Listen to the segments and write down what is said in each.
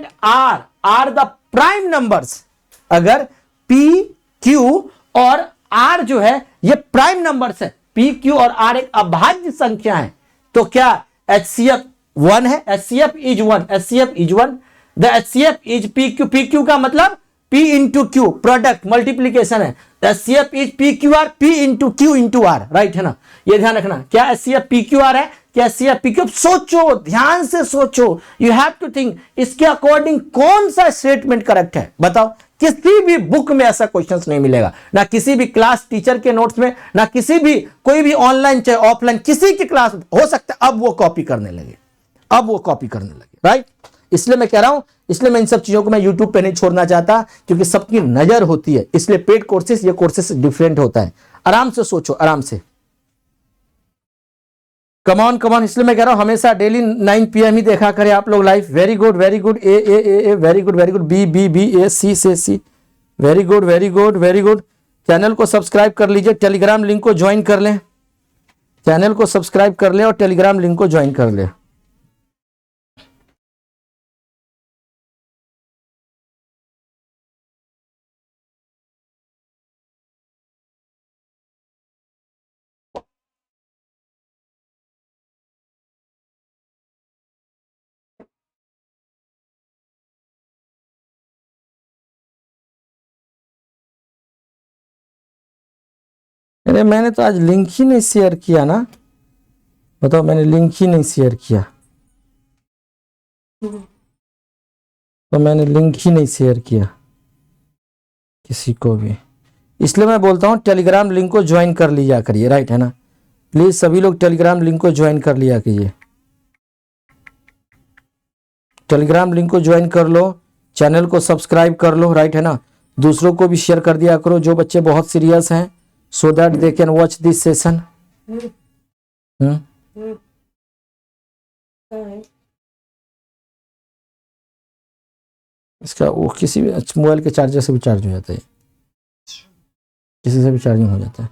And are the prime numbers, अगर P Q और R जो है ये प्राइम नंबर्स है, पी क्यू और आर एक अभाज्य संख्या है, तो क्या HCF 1 है, HCF is 1, HCF is 1, the HCF is PQ, PQ का मतलब P into Q, product multiplication है, HCF is PQR, P into Q into R, right है ना, ये ध्यान रखना। क्या HCF PQR है, क्या HCF PQ, सोचो, ध्यान से सोचो, यू हैव टू थिंक, इसके अकॉर्डिंग कौन सा स्टेटमेंट करेक्ट है बताओ। किसी भी बुक में ऐसा क्वेश्चंस नहीं मिलेगा, ना किसी भी क्लास टीचर के नोट्स में, ना किसी भी कोई भी ऑनलाइन चाहे ऑफलाइन किसी की क्लास हो सकता है अब वो कॉपी करने लगे, अब वो कॉपी करने लगे, राइट। इसलिए मैं कह रहा हूं, इसलिए मैं इन सब चीजों को मैं YouTube पे नहीं छोड़ना चाहता, क्योंकि सबकी नजर होती है, इसलिए पेड कोर्सेस, ये कोर्सेस डिफरेंट होता है। आराम से सोचो, आराम से, कमॉन कमॉन, इसलिए मैं कह रहा हूं हमेशा डेली 9 PM ही देखा करें आप लोग live. Very good very good, A very good very good, B A C से C, very good very good very good. Channel को सब्सक्राइब कर लीजिए, टेलीग्राम लिंक को ज्वाइन कर लें, चैनल को सब्सक्राइब कर लें और टेलीग्राम लिंक को ज्वाइन कर लें। अरे मैंने तो आज लिंक ही नहीं शेयर किया ना, बताओ, मैंने लिंक ही नहीं शेयर किया, तो मैंने लिंक ही नहीं शेयर किया किसी को भी, इसलिए मैं बोलता हूँ टेलीग्राम लिंक को ज्वाइन कर लिया करिए, राइट है ना। प्लीज सभी लोग टेलीग्राम लिंक को ज्वाइन कर लिया कीजिए, टेलीग्राम लिंक को ज्वाइन कर लो, चैनल को सब्सक्राइब कर लो, राइट है ना। दूसरों को भी शेयर कर दिया करो जो बच्चे बहुत सीरियस हैं, so that they can watch this session. इसका वो किसी भी मोबाइल के चार्जर से भी चार्ज हो जाता है, किसी से भी चार्जिंग हो जाता है।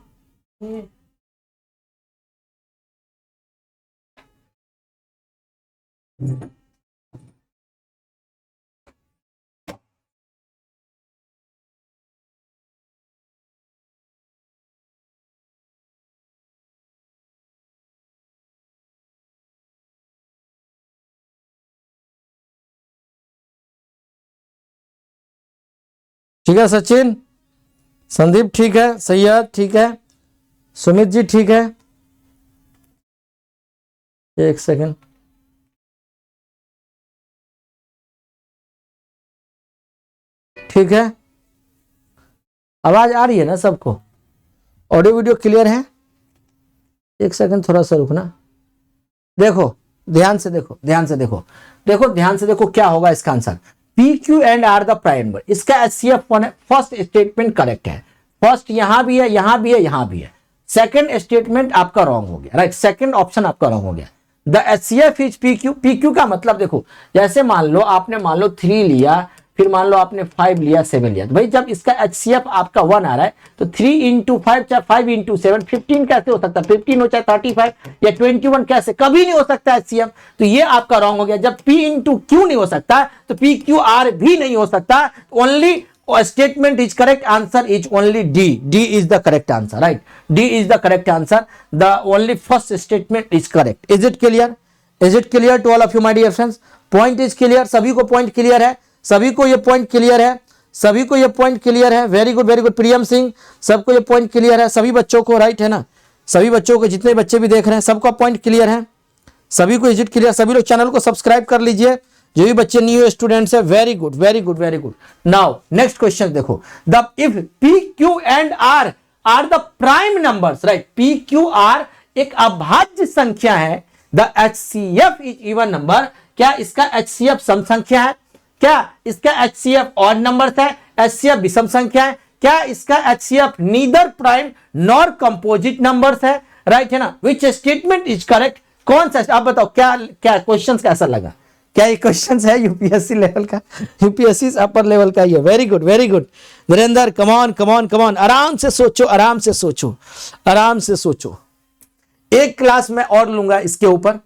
ठीक है सचिन, संदीप ठीक है, सैयद ठीक है, सुमित जी ठीक है, एक सेकंड, ठीक है, आवाज आ रही है ना सबको, ऑडियो वीडियो क्लियर है। एक सेकंड थोड़ा सा रुकना, देखो ध्यान से देखो, ध्यान से देखो, देखो ध्यान से देखो, क्या होगा इसका answer, P Q and are the prime number, इसका HCF 1 है, फर्स्ट स्टेटमेंट करेक्ट है, फर्स्ट यहां भी है, यहां भी है, यहां भी है, सेकंड स्टेटमेंट आपका रॉन्ग हो गया, राइट, सेकंड ऑप्शन आपका रॉन्ग हो गया। The HCF is PQ, PQ का मतलब देखो, जैसे मान लो आपने मान लो 3 लिया, फिर मान लो आपने 5 लिया, 7 लिया, तो भाई जब इसका HCF आपका 1 आ रहा है तो 3 इंटू 5 चाहे 5 इंटू 7, 15 कैसे हो सकता है, 15 हो चाहे 35 या 21 कैसे, कभी नहीं हो सकता HCF, तो ये आपका रॉन्ग हो गया। जब P इंटू Q नहीं हो सकता तो PQR भी नहीं हो सकता, only statement is correct, answer is only D is the correct answer, right, D is the correct answer, the only first statement is correct. Is it clear, is it clear to all of you my dear friends, point is clear, सभी को point clear है, सभी को ये point clear है, सभी को ये पॉइंट क्लियर है, वेरी गुड वेरी गुड, प्रियम सिंह, सबको ये पॉइंट क्लियर है, सभी बच्चों को, राइट है ना, सभी बच्चों को, जितने बच्चे भी देख रहे हैं सबका पॉइंट क्लियर है, सभी को इज इट क्लियर, सभी लोग चैनल को सब्सक्राइब कर लीजिए, जो भी बच्चे न्यू स्टूडेंट्स है, very good very good very good. Now next question देखो, the if P Q and R are the prime numbers, right, P Q are एक अभाज्य संख्या है, the HCF is even number, क्या इसका HCF सम संख्या है, क्या इसका HCF ऑड नंबर है, HCF विषम संख्या है, क्या इसका HCF neither prime nor composite numbers है, राइट है ना, विच स्टेटमेंट इज करेक्ट, कौन सा, आप बताओ क्या क्या क्वेश्चन कैसा लगा, क्या ये क्वेश्चन है यूपीएससी लेवल का, यूपीएससी अपर लेवल का, ये very good very good Virendra, come on come on come on, आराम से सोचो, आराम से सोचो, आराम से सोचो, एक क्लास मैं और लूंगा इसके ऊपर,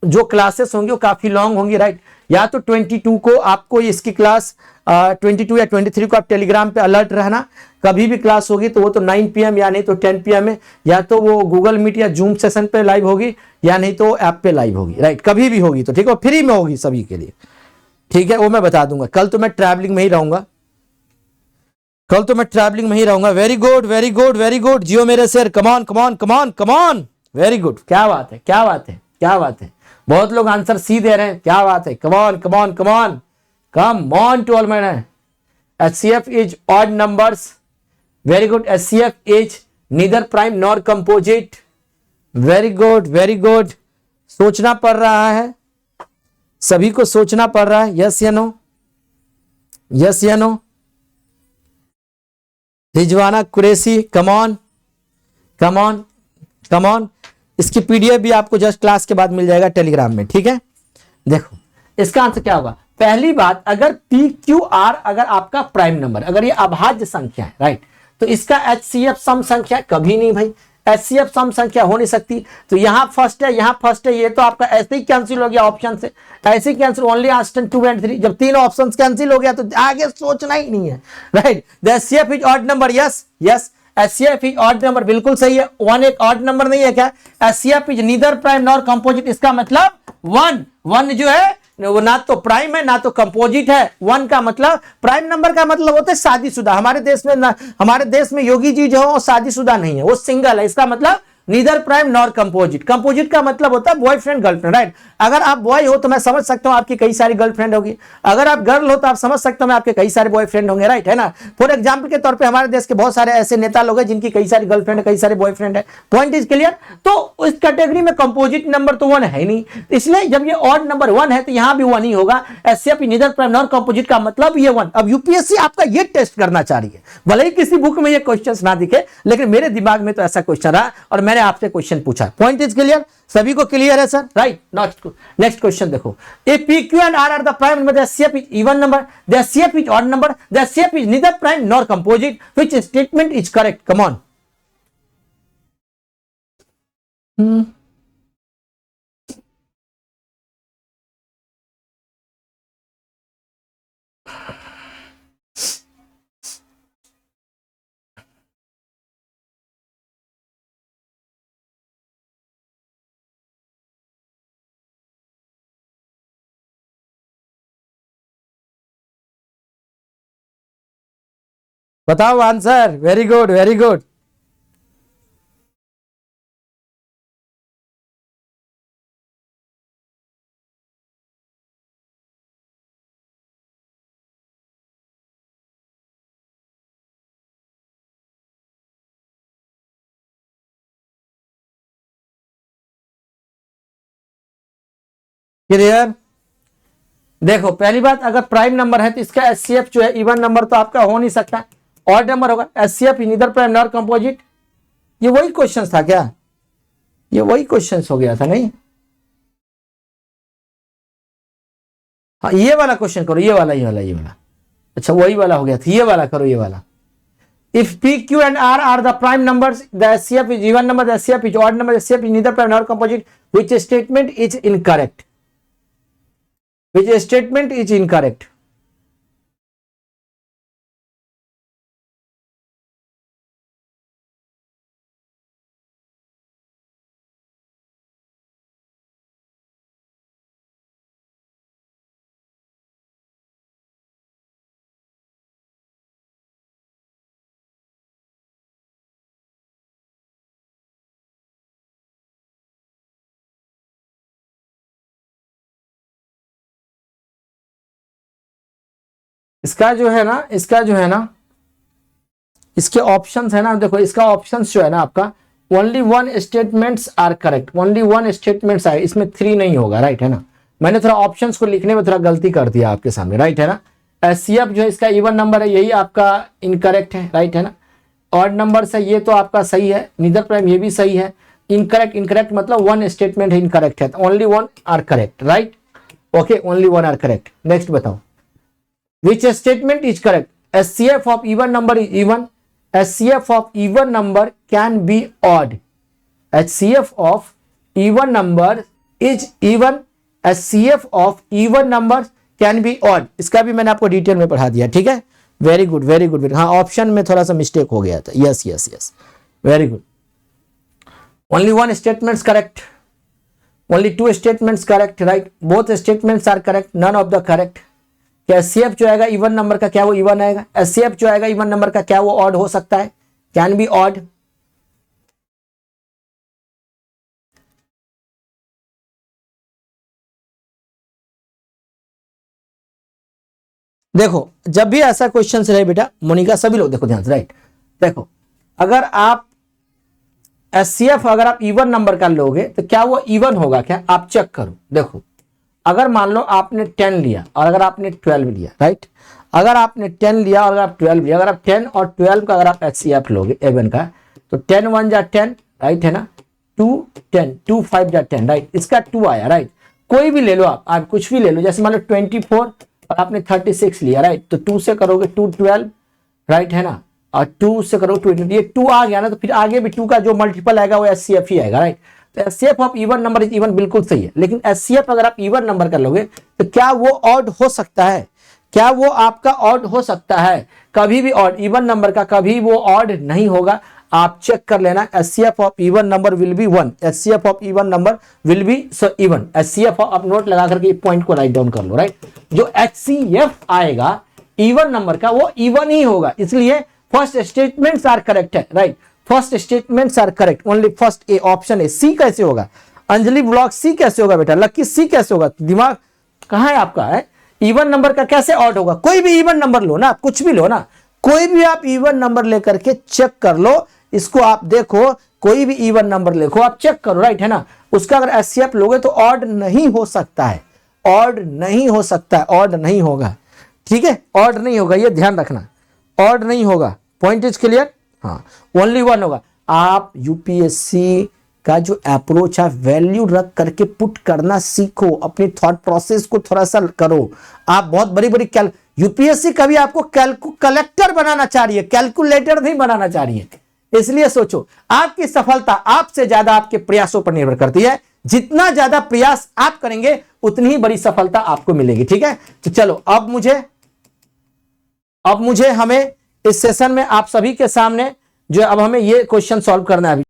जो क्लासेस होंगी वो काफी लॉन्ग होंगी, राइट, या तो 22 को आपको इसकी क्लास 22 या 23 को आप टेलीग्राम पे अलर्ट रहना, कभी भी क्लास होगी तो वो तो 9 PM या नहीं तो 10 PM में, या तो वो गूगल मीट या जूम सेशन पे लाइव होगी या नहीं तो ऐप पे लाइव होगी, राइट, कभी भी होगी तो ठीक है, फ्री में होगी सभी के लिए, ठीक है, वो मैं बता दूंगा। कल तो मैं ट्रैवलिंग में ही रहूंगा, कल तो मैं ट्रैवलिंग में ही रहूंगा। Very good very good very good, जियो मेरे शेर, कमान कमान कमान कमान, वेरी गुड, क्या बात है क्या बात है क्या बात है, बहुत लोग आंसर सी दे रहे हैं, क्या बात है, come on come on come on come on to all man. HCF is odd numbers, very good, HCF is neither prime nor composite, very good very good, सोचना पड़ रहा है, सभी को सोचना पड़ रहा है, यस या नो, यस या no. Rizwana Qureshi, come on come on come on, इसकी PDF भी आपको जस्ट क्लास के बाद मिल जाएगा टेलीग्राम में, ठीक है। देखो इसका आंसर क्या होगा, पहली बात, अगर PQR अगर आपका प्राइम नंबर, अगर ये अभाज्य संख्या है, राइट, तो इसका HCF सम संख्या कभी नहीं भाई, HCF सम संख्या हो नहीं सकती, तो यहां फर्स्ट है यहां फर्स्ट है, ये तो आपका ऐसे ही कैंसिल हो गया ऑप्शन से, ऐसे ही कैंसिल, ओनली ऑप्शन 2 एंड 3, जब तीन ऑप्शंस कैंसिल हो गया तो आगे सोचना ही नहीं है, right. The HCF is odd number, yes yes, HCF is odd number, बिल्कुल सही है, 1 एक ऑड नंबर नहीं है क्या, HCF is neither prime nor composite, इसका मतलब 1 जो है वो ना तो प्राइम है ना तो कंपोजिट है, 1 का मतलब, प्राइम नंबर का मतलब होता है शादीशुदा, हमारे देश में योगी जी जो है वो शादीशुदा नहीं है, वो सिंगल है, इसका मतलब neither prime nor composite. Composite का मतलब होता है बॉयफ्रेंड गर्लफ्रेंड, राइट। अगर आप बॉय हो तो मैं समझ सकता हूं आपकी कई सारी गर्लफ्रेंड होगी, अगर आप गर्ल हो तो आप समझ सकते हो आपके कई सारे बॉयफ्रेंड होंगे, राइट, है ना। फॉर एग्जांपल के तौर पे हमारे देश के बहुत सारे ऐसे नेता लोग हैं जिनकी कई सारी गर्लफ्रेंड है, कई सारे बॉयफ्रेंड है, पॉइंट इज क्लियर। तो इस कैटेगरी में कंपोजिट नंबर तो 1 है नहीं, इसलिए जब ये ऑड नंबर 1 है तो यहां भी 1 ही होगा, HCF neither prime nor composite का मतलब ये 1। अब यूपीएससी आपका ये टेस्ट करना चाह रही है, भले ही किसी बुक में ये क्वेश्चन ना दिखे, लेकिन मेरे दिमाग में तो ऐसा क्वेश्चन रहा और मैंने आपसे क्वेश्चन पूछा, पॉइंट इज क्लियर, सभी को क्लियर है सर, राइट। नेक्स्ट क्वेश्चन देखो, if PQ and R are the prime number, the HCF is even number, the HCF is odd number, the HCF is neither prime nor composite, which statement is correct, come on। बताओ answer, very good very good. Clear, देखो पहली बात, अगर prime number है तो इसका HCF जो है इवन नंबर तो आपका हो नहीं सकता, ऑड नंबर होगा, HCF neither prime nor composite, ये वही क्वेश्चन था क्या, ये वही क्वेश्चन हो गया था नहीं। हाँ ये वाला क्वेश्चन करो, ये वाला ये वाला, अच्छा वही वाला हो गया था, ये वाला करो, ये वाला। If PQ and R are the prime numbers, the HCF is even number, the HCF is odd number, the HCF is neither prime nor composite, which statement is incorrect? Which statement is incorrect? इसका जो है ना, इसके options है ना, देखो इसका options जो है ना आपका, only 1 statements are correct, only 1 statements आए, इसमें 3 नहीं होगा, राइट है ना। मैंने थोड़ा ऑप्शंस को लिखने में थोड़ा गलती कर दिया आपके सामने, राइट है ना। HCF जो है इसका इवन नंबर है, यही आपका इनकरेक्ट है, राइट है ना। ऑड नंबर से ये तो आपका सही है, नीदर प्राइम ये भी सही है, इनकरेक्ट मतलब 1 स्टेटमेंट है इनकरेक्ट है, only 1 are correct, right, okay, only 1 are correct. Next बताओ, which statement is correct? HCF of even number is even, HCF of even number can be odd, HCF of even number is even HCF of even number can be odd, इसका भी मैंने आपको detail में पढ़ा दिया, ठीक है। Very good very good, हाँ ऑप्शन में थोड़ा सा मिस्टेक हो गया था, yes yes yes, very good. Only one statements correct, only two statements correct, right, both statements are correct, none of the correct. HCF जो आएगा इवन नंबर का, क्या वो इवन आएगा? HCF जो आएगा इवन नंबर का, क्या वो ऑड हो सकता है? Can be odd. देखो जब भी ऐसा क्वेश्चन रहे बेटा, मोनिका सभी लोग देखो ध्यान से, राइट, देखो अगर आप HCF अगर आप इवन नंबर का लोगे तो क्या वो इवन होगा क्या? आप चेक करो, देखो अगर मान लो आपने 10 लिया और अगर आपने 12 लिया, राइट, अगर आपने 10 लिया और अगर आप 12 लिया, अगर आप 10 और 12 का अगर आप HCF लोगे इवन का, तो 10 1 जा 10, राइट है ना, 2 10, 2 5 जा 10, राइट, इसका 2 आया, राइट। कोई भी ले लो आप कुछ भी ले लो, जैसे मान लो 24 और आपने 36 लिया, राइट, तो 2 से करोगे 2 12, राइट है ना, और 2 से करोगे 20, ये 2 आ गया ना, तो फिर आगे भी 2 का जो मल्टीपल आएगा वो HCF ही आएगा, राइट। तो HCF of even number is even, बिल्कुल सही है, लेकिन HCF अगर आप इवन नंबर कर लोगे तो क्या वो ऑड हो सकता है? क्या वो आपका ऑड हो सकता है? कभी भी ऑड, इवन नंबर का कभी वो ऑड नहीं होगा। आप चेक कर लेना, HCF of even number will be 1, HCF of even number will be even. HCF आप नोट लगा करके पॉइंट को राइट डाउन कर लो, राइट। जो HCF आएगा इवन नंबर का वो इवन ही होगा, इसलिए फर्स्ट स्टेटमेंट्स आर करेक्ट है, right, first statements are correct, only first A, option A. C कैसे होगा? अंजलि ब्लॉक सी कैसे होगा बेटा? लक्की सी कैसे होगा? दिमाग कहां है आपका? है इवन नंबर का कैसे ऑड होगा? कोई भी इवन नंबर लो ना, कुछ भी लो ना, कोई भी आप इवन नंबर लेकर के चेक कर लो, इसको आप देखो, कोई भी इवन नंबर लिखो आप चेक करो, राइट है ना, उसका अगर HCF लोगे तो ऑड नहीं हो सकता है, ऑड नहीं हो सकता है, ऑड नहीं होगा, ठीक है, ऑड नहीं होगा, ये ध्यान रखना, ऑड नहीं होगा। Point is clear? हाँ, ओनली वन होगा। आप UPSC का जो अप्रोच है, वैल्यू रख करके पुट करना सीखो, अपनी थॉट प्रोसेस को थोड़ा सा करो। आप बहुत बड़ी बड़ी UPSC कभी आपको कलेक्टर बनाना चाह रही है, कैलकुलेटर नहीं बनाना चाह रही है, इसलिए सोचो आपकी सफलता आपसे ज्यादा आपके प्रयासों पर निर्भर करती है। जितना ज्यादा प्रयास आप करेंगे उतनी ही बड़ी सफलता आपको मिलेगी, ठीक है। तो चलो अब मुझे हमें इस सेशन में आप सभी के सामने जो अब हमें ये क्वेश्चन सॉल्व करना है।